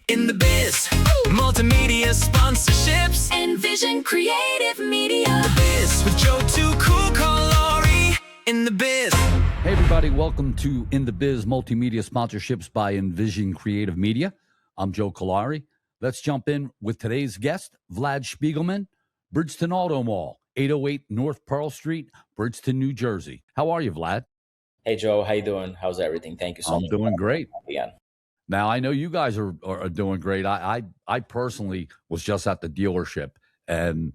in the biz. Multimedia sponsorships. Envision creative media. The biz with Joe Too Cool Colari in the biz. Hey everybody, welcome to In the Biz Multimedia Sponsorships by Envision Creative Media. I'm Joe Colari. Let's jump in with today's guest, Vlad Spiegelman, Bridgeton Auto Mall, 808 North Pearl Street, Bridgeton, New Jersey. How are you, Vlad? Hey, Joe. How you doing? How's everything? Thank you so much. I'm doing great. Again. Now, I know you guys are doing great. I personally was just at the dealership, and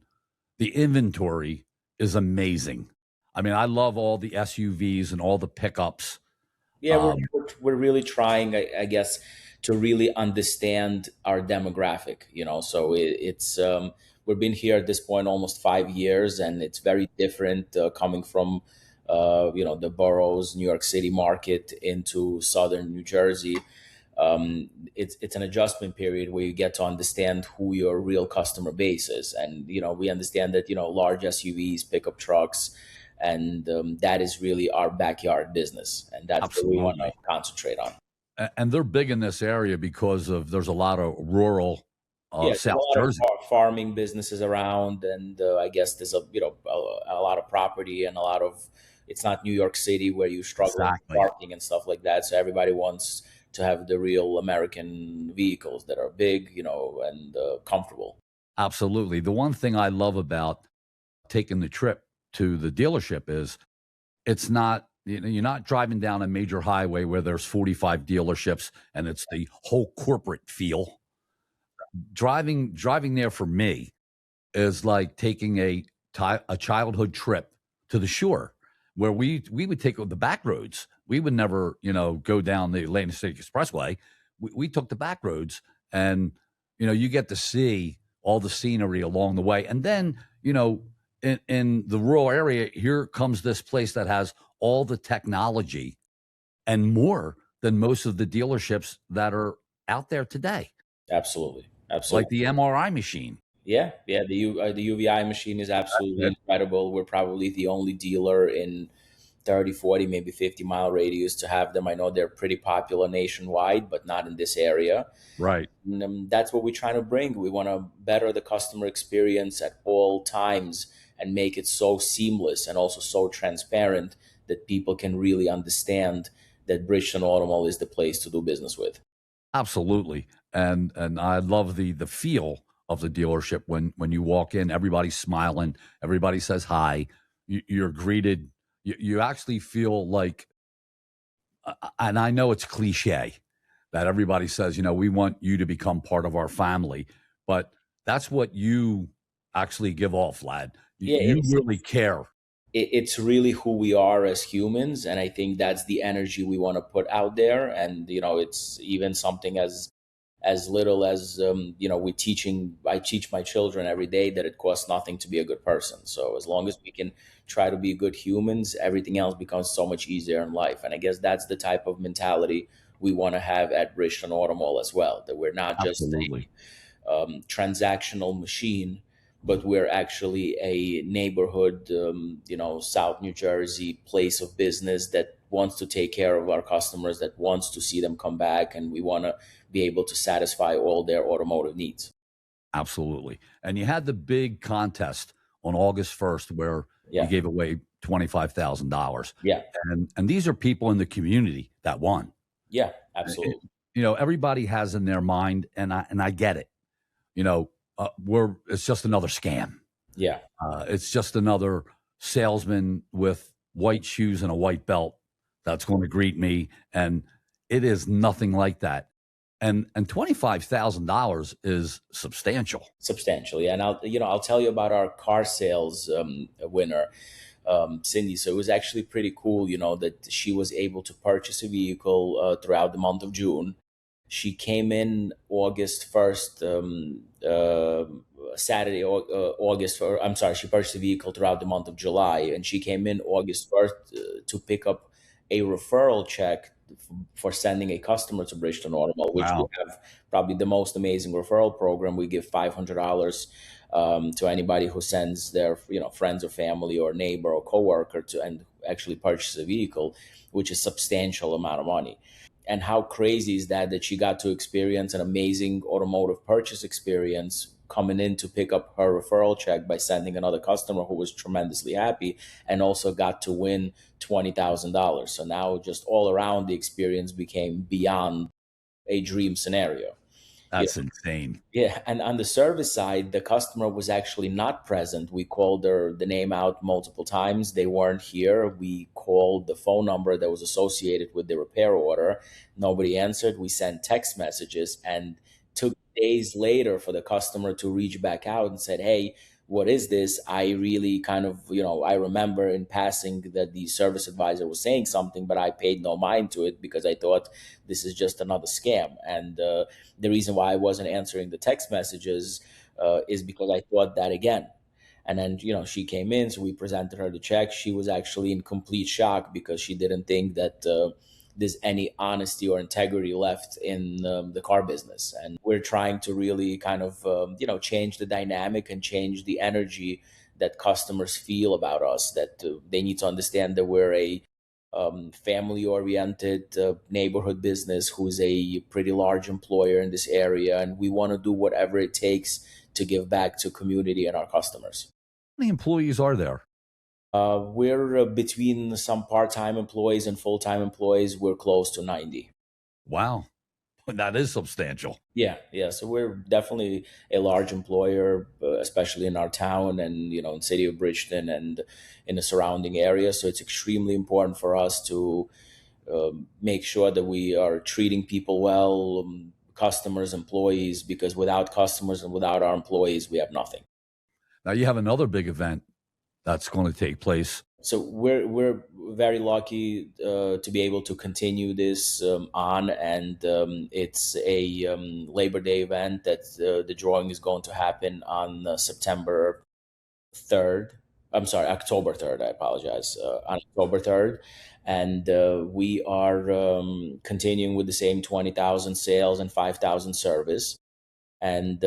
the inventory is amazing. I mean, I love all the SUVs and all the pickups. Yeah, we're really trying, I guess, to really understand our demographic. So it's we've been here at this point almost 5 years, and it's very different coming from the boroughs, New York City market into southern New Jersey. It's an adjustment period where you get to understand who your real customer base is, and we understand that large SUVs, pickup trucks. And that is really our backyard business. And that's Absolutely. what we want to concentrate on. And they're big in this area because there's a lot of rural South Jersey. Farming businesses around. And I guess there's a lot of property and it's not New York City where you struggle with parking and stuff like that. So everybody wants to have the real American vehicles that are big, and comfortable. Absolutely. The one thing I love about taking the trip to the dealership is it's not, you're not driving down a major highway where there's 45 dealerships and it's the whole corporate feel. Driving there for me is like taking a childhood trip to the shore where we would take the back roads. We would never, go down the Atlantic City Expressway. We took the back roads, and, you get to see all the scenery along the way. And then, in the rural area, here comes this place that has all the technology and more than most of the dealerships that are out there today. Absolutely. Like the MRI machine. Yeah. The UVI machine is absolutely incredible. We're probably the only dealer in 30, 40, maybe 50-mile radius to have them. I know they're pretty popular nationwide, but not in this area. Right. And that's what we're trying to bring. We want to better the customer experience at all times and make it so seamless and also so transparent that people can really understand that Bridgeton Auto Mall is the place to do business with. Absolutely. And I love the feel of the dealership when you walk in. Everybody's smiling. Everybody says hi. You're greeted. You actually feel like, and I know it's cliche that everybody says, we want you to become part of our family, but that's what you actually give off, Vlad. You really care. It's really who we are as humans. And I think that's the energy we want to put out there. And, it's even something as little as, I teach my children every day that it costs nothing to be a good person. So as long as we can try to be good humans, everything else becomes so much easier in life. And I guess that's the type of mentality we want to have at Bridgeton Auto Mall as well, that we're not just a transactional machine, but we're actually a neighborhood, South New Jersey place of business that wants to take care of our customers, that wants to see them come back, and we want to be able to satisfy all their automotive needs. Absolutely. And you had the big contest on August 1st where you gave away $25,000. Yeah. And these are people in the community that won. Yeah, absolutely. Everybody has in their mind, and I get it. It's just another scam. Yeah. It's just another salesman with white shoes and a white belt that's going to greet me. And it is nothing like that. And $25,000 is substantial. Substantial, yeah. And I'll tell you about our car sales winner, Cindy. So it was actually pretty cool, that she was able to purchase a vehicle throughout the month of June. She came in August 1st, Saturday, August. I'm sorry, she purchased a vehicle throughout the month of July, and she came in August 1st to pick up a referral check for sending a customer to Bridgeton Auto Mall, which we have probably the most amazing referral program. We give $500 to anybody who sends their friends or family or neighbor or coworker to and actually purchase a vehicle, which is a substantial amount of money. And how crazy is that she got to experience an amazing automotive purchase experience coming in to pick up her referral check by sending another customer who was tremendously happy, and also got to win $20,000. So now just all around the experience became beyond a dream scenario. That's insane. Yeah, and on the service side, the customer was actually not present. We called the name out multiple times. They weren't here. We called the phone number that was associated with the repair order. Nobody answered. We sent text messages, and took days later for the customer to reach back out and said, "Hey, what is this? I really kind of, I remember in passing that the service advisor was saying something, but I paid no mind to it because I thought this is just another scam." And the reason why I wasn't answering the text messages is because I thought that again. And then, she came in, so we presented her the check. She was actually in complete shock because she didn't think that there's any honesty or integrity left in the car business. And we're trying to really kind of, change the dynamic and change the energy that customers feel about us, that they need to understand that we're a family-oriented neighborhood business who's a pretty large employer in this area, and we want to do whatever it takes to give back to community and our customers. How many employees are there? We're between some part-time employees and full-time employees, we're close to 90. Wow. That is substantial. Yeah. So we're definitely a large employer, especially in our town and, in city of Bridgeton and in the surrounding area. So it's extremely important for us to make sure that we are treating people well, customers, employees, because without customers and without our employees, we have nothing. Now you have another big event that's going to take place. So we're very lucky to be able to continue this on, and it's a Labor Day event that the drawing is going to happen on September 3rd. I'm sorry, October 3rd. I apologize. On October 3rd. And we are continuing with the same 20,000 sales and 5,000 service. And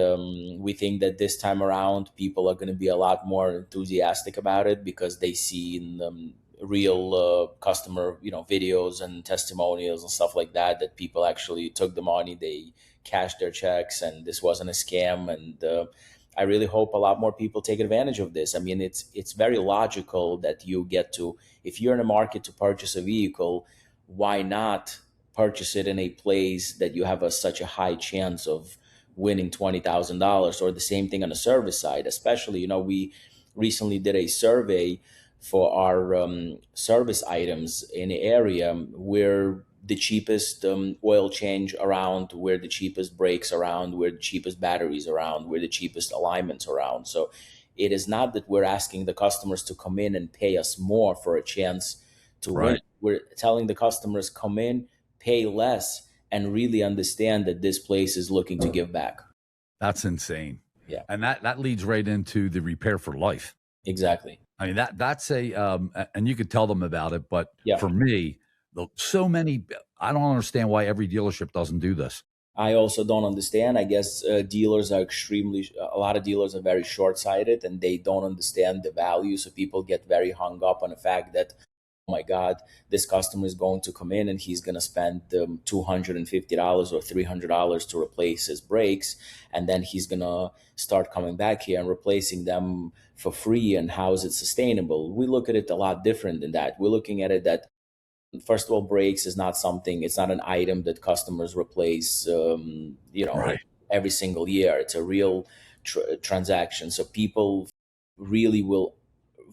we think that this time around, people are going to be a lot more enthusiastic about it because they see in real customer, videos and testimonials and stuff like that, that people actually took the money, they cashed their checks, and this wasn't a scam. And I really hope a lot more people take advantage of this. I mean, it's very logical that you get to, if you're in a market to purchase a vehicle, why not purchase it in a place that you have such a high chance of winning $20,000, or the same thing on the service side. Especially, we recently did a survey for our service items in the area. We're the cheapest oil change around, we're the cheapest brakes around, we're the cheapest batteries around, we're the cheapest alignments around. So it is not that we're asking the customers to come in and pay us more for a chance to win. We're telling the customers, come in, pay less, and really understand that this place is looking to give back. That's insane. Yeah. And that leads right into the repair for life. Exactly. I mean, that's and you could tell them about it, but Yeah. for me, so many, I don't understand why every dealership doesn't do this. I also don't understand. I guess a lot of dealers are very short-sighted, and they don't understand the value. So people get very hung up on the fact that, oh my God, this customer is going to come in and he's going to spend $250 or $300 to replace his brakes. And then he's going to start coming back here and replacing them for free. And how is it sustainable? We look at it a lot different than that. We're looking at it that, first of all, brakes is not it's not an item that customers replace, Right. every single year. It's a real transaction. So people really will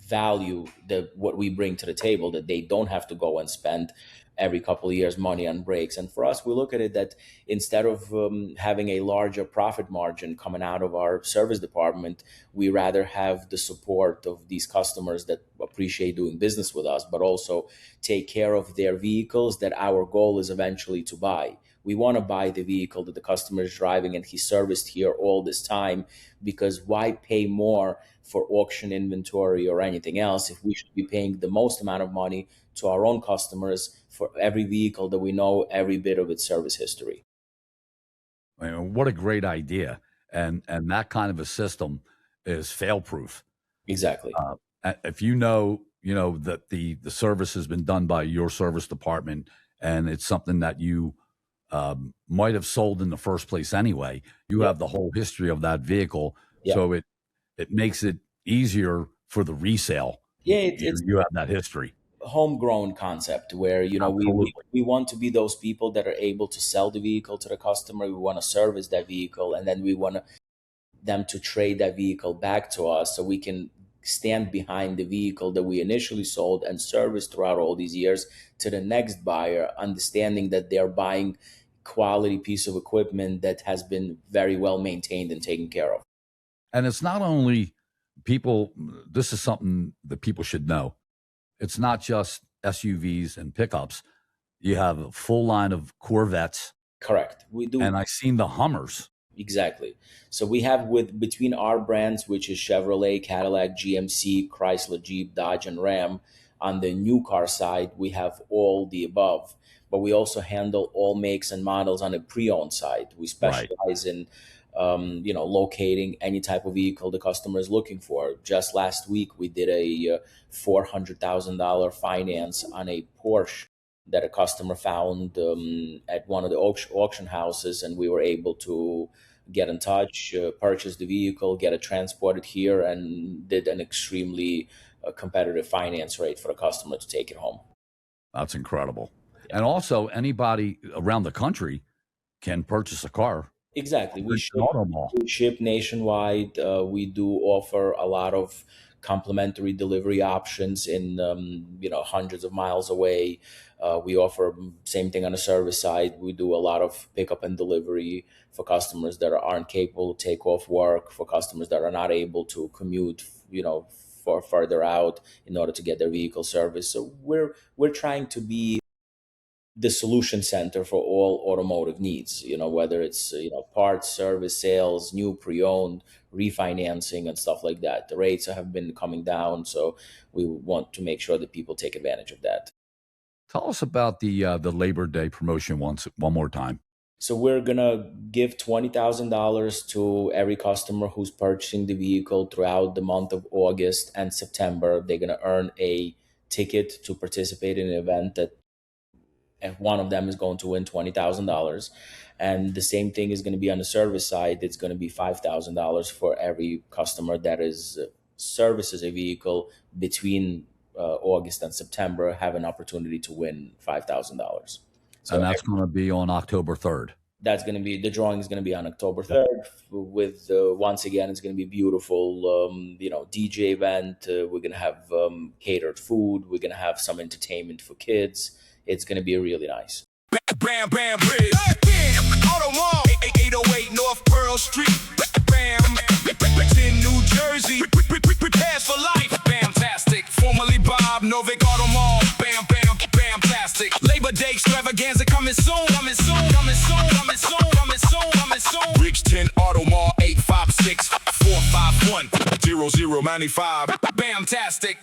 value what we bring to the table, that they don't have to go and spend every couple of years money on brakes. And for us, we look at it that instead of having a larger profit margin coming out of our service department, we rather have the support of these customers that appreciate doing business with us, but also take care of their vehicles that our goal is eventually to buy. We want to buy the vehicle that the customer is driving and he serviced here all this time, because why pay more for auction inventory or anything else if we should be paying the most amount of money to our own customers for every vehicle that we know every bit of its service history. I mean, what a great idea. And that kind of a system is fail proof. Exactly. If you know that the service has been done by your service department and it's something that you might have sold in the first place anyway. You have the whole history of that vehicle, so it makes it easier for the resale. Yeah, it's You have that history. homegrown concept where we want to be those people that are able to sell the vehicle to the customer. We want to service that vehicle, and then we want them to trade that vehicle back to us so we can stand behind the vehicle that we initially sold and service throughout all these years to the next buyer, understanding that they're buying quality piece of equipment that has been very well maintained and taken care of. And it's not only people, this is something that people should know. It's not just SUVs and pickups. You have a full line of Corvettes. Correct. We do. And I've seen the Hummers. Exactly. So we have between our brands, which is Chevrolet, Cadillac, GMC, Chrysler, Jeep, Dodge, and Ram. On the new car side, we have all the above. But we also handle all makes and models on the pre-owned side. We specialize in locating any type of vehicle the customer is looking for. Just last week, we did a $400,000 finance on a Porsche that a customer found at one of the auction houses, and we were able to get in touch, purchase the vehicle, get it transported here, and did an extremely competitive finance rate for the customer to take it home. That's incredible. Yeah. And also, anybody around the country can purchase a car. Exactly. We Automall. ship nationwide. We do offer a lot of complimentary delivery options in hundreds of miles away. We offer same thing on the service side. We do a lot of pickup and delivery for customers that aren't capable to take off work, for customers that are not able to commute, for further out in order to get their vehicle serviced. So we're trying to be the solution center for all automotive needs, whether it's, parts, service, sales, new, pre-owned, refinancing, and stuff like that. The rates have been coming down, so we want to make sure that people take advantage of that. Tell us about the Labor Day promotion one more time. So we're going to give $20,000 to every customer who's purchasing the vehicle throughout the month of August and September. They're going to earn a ticket to participate in an event that and one of them is going to win $20,000. And the same thing is going to be on the service side. It's going to be $5,000 for every customer that is services a vehicle between August and September, have an opportunity to win $5,000. So and that's going to be on October 3rd. That's going to be, the drawing is going to be on October 3rd with, once again, it's going to be beautiful, DJ event. We're going to have catered food. We're going to have some entertainment for kids. It's going to be really nice. Bam, bam, bridge. Bam, Auto Mall, 808 North Pearl Street. Bam, it's in New Jersey. Prepares for life. Bam-tastic. Formerly Bob Novick Auto Mall. Bam, bam, bam-tastic. Labor Day extravaganza coming soon. Coming soon. Coming soon. Coming soon. Coming soon. Coming soon. Bridgeton Auto Mall, 856-451-0095. Bam-tastic.